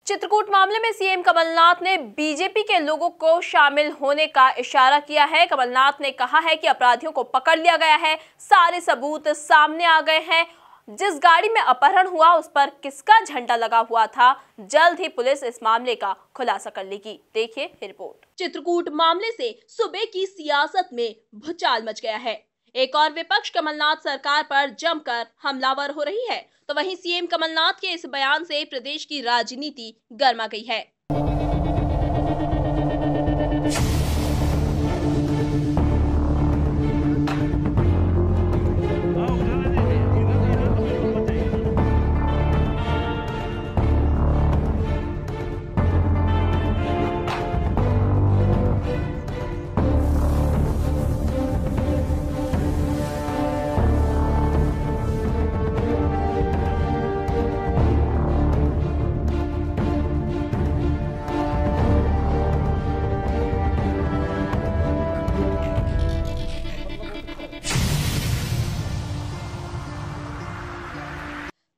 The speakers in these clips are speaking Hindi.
चित्रकूट मामले में सीएम कमलनाथ ने बीजेपी के लोगों को शामिल होने का इशारा किया है। कमलनाथ ने कहा है कि अपराधियों को पकड़ लिया गया है, सारे सबूत सामने आ गए हैं। जिस गाड़ी में अपहरण हुआ उस पर किसका झंडा लगा हुआ था, जल्द ही पुलिस इस मामले का खुलासा कर लेगी। देखिए रिपोर्ट। चित्रकूट मामले से सूबे की सियासत में भूचाल मच गया है। एक और विपक्ष कमलनाथ सरकार पर जमकर हमलावर हो रही है, तो वहीं सीएम कमलनाथ के इस बयान से प्रदेश की राजनीति गर्मा गई है।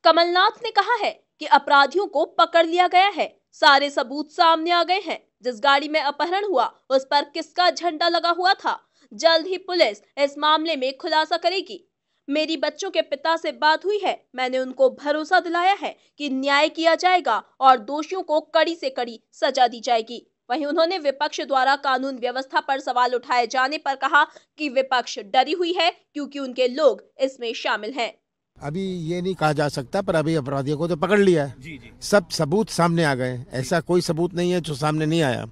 कमलनाथ ने कहा है कि अपराधियों को पकड़ लिया गया है, सारे सबूत सामने आ गए हैं। जिस गाड़ी में अपहरण हुआ उस पर किसका झंडा लगा हुआ था, जल्द ही पुलिस इस मामले में खुलासा करेगी। मेरी बच्चों के पिता से बात हुई है, मैंने उनको भरोसा दिलाया है कि न्याय किया जाएगा और दोषियों को कड़ी से कड़ी सजा दी जाएगी। वहीं उन्होंने विपक्ष द्वारा कानून व्यवस्था पर सवाल उठाए जाने पर कहा कि विपक्ष डरी हुई है क्योंकि उनके लोग इसमें शामिल हैं। अभी ये नहीं कहा जा सकता, पर अभी अपराधियों को तो पकड़ लिया है। जी। सब सबूत सामने आ गए। ऐसा कोई सबूत नहीं है जो सामने नहीं आया।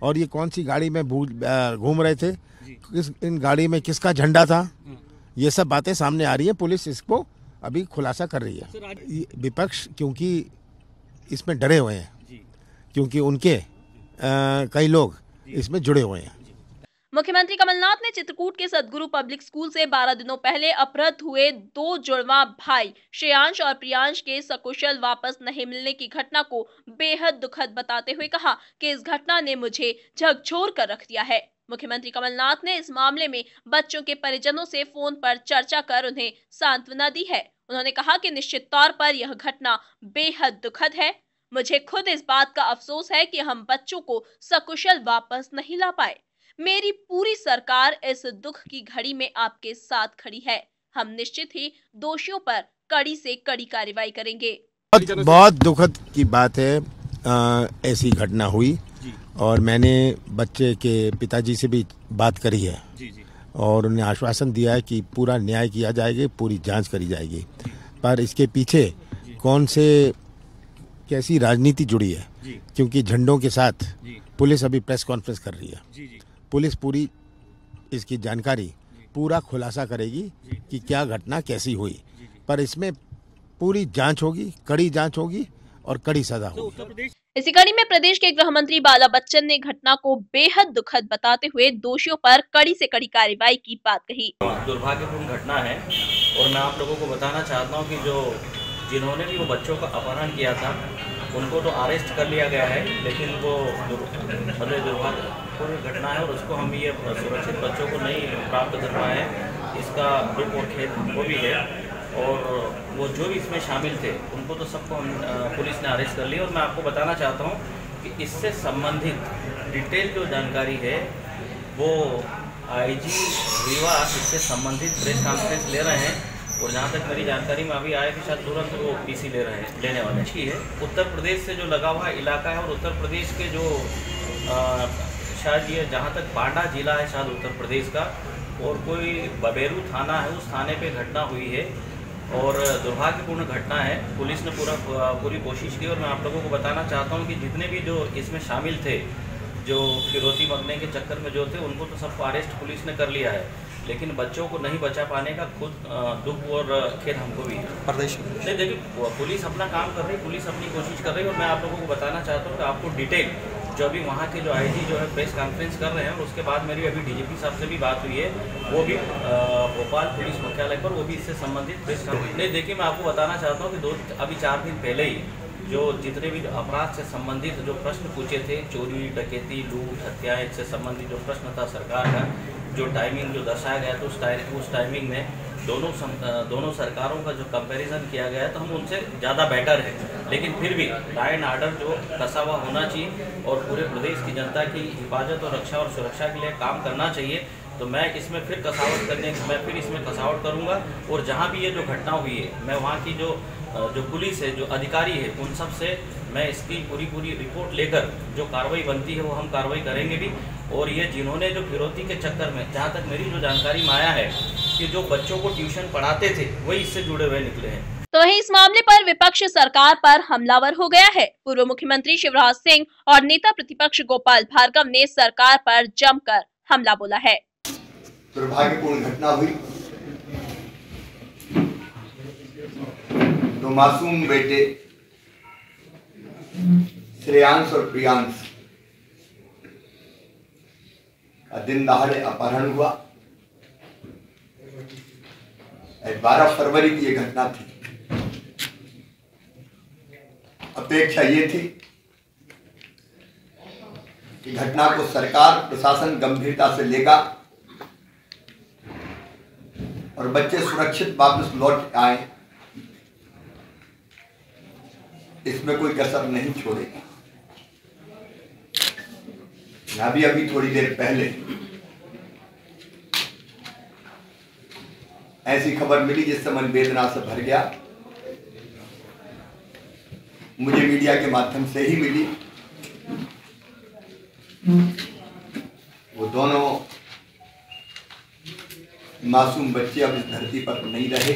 और ये कौन सी गाड़ी में घूम रहे थे, इन गाड़ी में किसका झंडा था, ये सब बातें सामने आ रही है। पुलिस इसको अभी खुलासा कर रही है। विपक्ष क्योंकि इसमें डरे हुए हैं, क्योंकि उनके कई लोग इसमें जुड़े हुए हैं। मुख्यमंत्री कमलनाथ ने चित्रकूट के सदगुरु पब्लिक स्कूल से 12 दिनों पहले अपहृत हुए 2 जुड़वा भाई श्रेयांश और प्रियांश के सकुशल वापस नहीं मिलने की घटना को बेहद दुखद बताते हुए कहा कि इस घटना ने मुझे झकझोर कर रख दिया है। मुख्यमंत्री कमलनाथ ने इस मामले में बच्चों के परिजनों से फोन पर चर्चा कर उन्हें सांत्वना दी है। उन्होंने कहा कि निश्चित तौर पर यह घटना बेहद दुखद है। मुझे खुद इस बात का अफसोस है कि हम बच्चों को सकुशल वापस नहीं ला पाए। मेरी पूरी सरकार इस दुख की घड़ी में आपके साथ खड़ी है। हम निश्चित ही दोषियों पर कड़ी से कड़ी कार्रवाई करेंगे। बहुत दुखद की बात है, ऐसी घटना हुई। और मैंने बच्चे के पिताजी से भी बात करी है। और उन्हें आश्वासन दिया है कि पूरा न्याय किया जाएगा, पूरी जांच करी जाएगी। पर इसके पीछे कौन से कैसी राजनीति जुड़ी है, क्योंकि झंडों के साथ पुलिस अभी प्रेस कॉन्फ्रेंस कर रही है। पुलिस पूरी इसकी जानकारी पूरा खुलासा करेगी कि क्या घटना कैसी हुई। पर इसमें पूरी जांच होगी, कड़ी जांच होगी और कड़ी सजा होगी। इसी कड़ी में प्रदेश के गृह मंत्री बाला बच्चन ने घटना को बेहद दुखद बताते हुए दोषियों पर कड़ी से कड़ी कार्रवाई की बात कही। दुर्भाग्यपूर्ण घटना है और मैं आप लोगों को बताना चाहता हूँ कि जिन्होंने भी वो बच्चों का अपहरण किया था उनको तो अरेस्ट कर लिया गया है, लेकिन वो दुर्भाग्यपूर्ण घटना है और उसको हम ये सुरक्षित बच्चों को नहीं प्राप्त कर पाए हैं, इसका दुख और खेद हमको भी है। और वो जो भी इसमें शामिल थे उनको तो सबको पुलिस ने अरेस्ट कर लिया। और मैं आपको बताना चाहता हूँ कि इससे संबंधित डिटेल जो जानकारी है वो आईजी रीवा इससे संबंधित प्रेस कॉन्फ्रेंस ले रहे हैं। और जहाँ तक मेरी जानकारी में अभी आया कि शायद तुरंत वो पीसी लेने वाले अच्छी है। उत्तर प्रदेश से जो लगा हुआ इलाका है और उत्तर प्रदेश के जो शायद ये जहाँ तक बांडा जिला है शायद उत्तर प्रदेश का, और कोई बबेरू थाना है, उस थाने पे घटना हुई है और दुर्भाग्यपूर्ण घटना है। पुलिस ने पूरी कोशिश की और मैं आप लोगों को बताना चाहता हूँ कि जितने भी जो इसमें शामिल थे, जो फिरौती मांगने के चक्कर में जो थे, उनको तो सबको अरेस्ट पुलिस ने कर लिया है, लेकिन बच्चों को नहीं बचा पाने का खुद दुख और खेद हमको भी है। प्रदेश नहीं, देखिए पुलिस अपना काम कर रही है, पुलिस अपनी कोशिश कर रही है। और मैं आप लोगों को बताना चाहता हूँ कि आपको डिटेल जो अभी वहाँ के जो आईजी जो है प्रेस कॉन्फ्रेंस कर रहे हैं, और उसके बाद मेरी अभी डीजीपी साहब से भी बात हुई है, वो भी भोपाल पुलिस मुख्यालय पर, वो भी इससे संबंधित प्रेस कॉन्फ्रेंस। नहीं, देखिए मैं आपको बताना चाहता हूँ कि अभी 4 दिन पहले ही जो जितने भी अपराध से संबंधित जो प्रश्न पूछे थे, चोरी, डकैती, लूट, हत्या, इससे संबंधित जो प्रश्न था सरकार का, जो टाइमिंग जो दर्शाया गया था उस टाइमिंग में दोनों सरकारों का जो कंपैरिजन किया गया है तो हम उनसे ज़्यादा बेटर है। लेकिन फिर भी लॉ एंड ऑर्डर जो कसा हुआ होना चाहिए और पूरे प्रदेश की जनता की हिफाजत और रक्षा और सुरक्षा के लिए काम करना चाहिए। तो मैं इसमें फिर इसमें कसावट करूंगा और जहां भी ये जो घटना हुई है, मैं वहां की जो पुलिस है, जो अधिकारी है, उन सब से मैं इसकी पूरी रिपोर्ट लेकर जो कार्रवाई बनती है वो हम कार्रवाई करेंगे भी। और ये जिन्होंने जो फिरौती के चक्कर में, जहाँ तक मेरी जो जानकारी में आया है कि जो बच्चों को ट्यूशन पढ़ाते थे वही इससे जुड़े हुए निकले हैं। तो वहीं इस मामले पर विपक्ष सरकार पर हमलावर हो गया है। पूर्व मुख्यमंत्री शिवराज सिंह और नेता प्रतिपक्ष गोपाल भार्गव ने सरकार पर जमकर हमला बोला है। दुर्भाग्यपूर्ण घटना हुई। दो मासूम बेटे श्रेयांश और प्रियांश का दिन दहाड़े अपहरण हुआ। 12 फरवरी की ये घटना थी। अपेक्षा ये थी कि घटना को सरकार प्रशासन गंभीरता से लेगा और बच्चे सुरक्षित वापस लौट आए, इसमें कोई कसर नहीं छोड़ेगा। अभी थोड़ी देर पहले ऐसी खबर मिली जिससे मन वेदना से भर गया। मुझे मीडिया के माध्यम से ही मिली। वो दोनों मासूम बच्चे अब इस धरती पर नहीं रहे।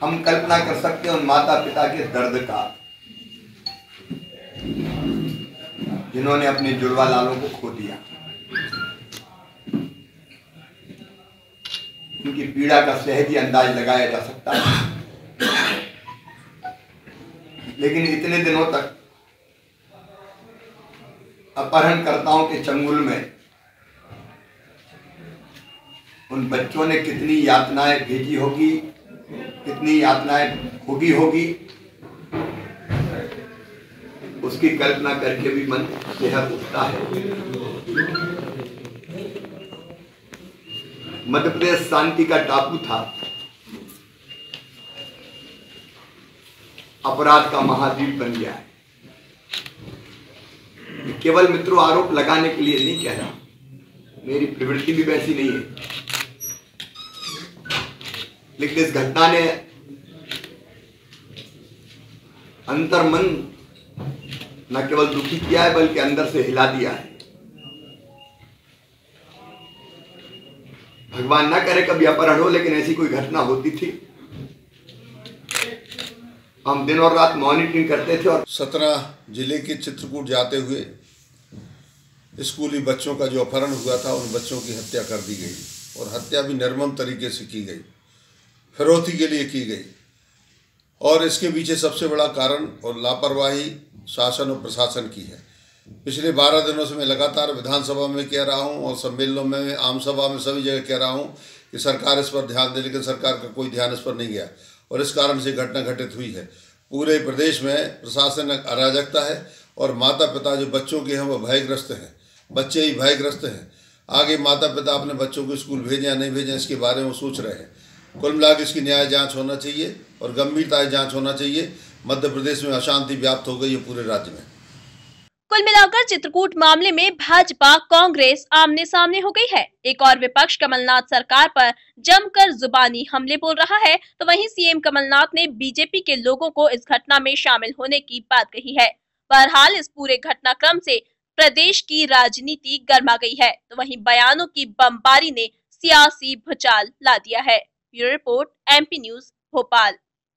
हम कल्पना कर सकते हैं उन माता पिता के दर्द का जिन्होंने अपने जुड़वा लालों को खो दिया। उनकी पीड़ा का सहज अंदाज लगाया जा सकता है, लेकिन इतने दिनों तक अपहरणकर्ताओं के चंगुल में उन बच्चों ने कितनी यातनाएं भेजी होगी, कितनी यातनाएं भोगी होगी, उसकी कल्पना करके भी मन बेहद उठता है। मध्य प्रदेश शांति का टापू था, अपराध का महाद्वीप बन गया है। केवल मित्रों आरोप लगाने के लिए नहीं कह रहा, मेरी प्रवृत्ति भी वैसी नहीं है, लेकिन इस घटना ने अंतर्मन न केवल दुखी किया है बल्कि अंदर से हिला दिया है। भगवान ना करे कभी अपहरण हो, लेकिन ऐसी कोई घटना होती थी। हम दिन और रात मॉनिटरिंग करते थे। और 17 जिले के चित्रकूट जाते हुए स्कूली बच्चों का जो अपहरण हुआ था, उन बच्चों की हत्या कर दी गई और हत्या भी निर्मम तरीके से की गई, फिरौती के लिए की गई। और इसके पीछे सबसे बड़ा कारण और लापरवाही शासन और प्रशासन की है। पिछले 12 दिनों से मैं लगातार विधानसभा में कह रहा हूं और सम्मेलनों में, आम सभा में, सभी जगह कह रहा हूं कि सरकार इस पर ध्यान दे, लेकिन सरकार का कोई ध्यान इस पर नहीं गया और इस कारण से घटना घटित हुई है। पूरे प्रदेश में प्रशासन अराजकता है और माता पिता जो बच्चों के हैं वो भयग्रस्त हैं, बच्चे ही भयग्रस्त हैं। आगे माता पिता अपने बच्चों को स्कूल भेजें या नहीं भेजें, इसके बारे में सोच रहे हैं। कुल मिलाकर इसकी न्याय जांच होना चाहिए और गंभीरता जांच होना चाहिए। मध्य प्रदेश में अशांति व्याप्त हो गई है पूरे राज्य में। कुल मिलाकर चित्रकूट मामले में भाजपा कांग्रेस आमने सामने हो गई है। एक और विपक्ष कमलनाथ सरकार पर जमकर जुबानी हमले बोल रहा है, तो वहीं सीएम कमलनाथ ने बीजेपी के लोगों को इस घटना में शामिल होने की बात कही है। बहरहाल इस पूरे घटनाक्रम से प्रदेश की राजनीति गर्मा गई है, तो वहीं बयानों की बमबारी ने सियासी भूचाल ला दिया है। Bureau report, MP news, Bhopal.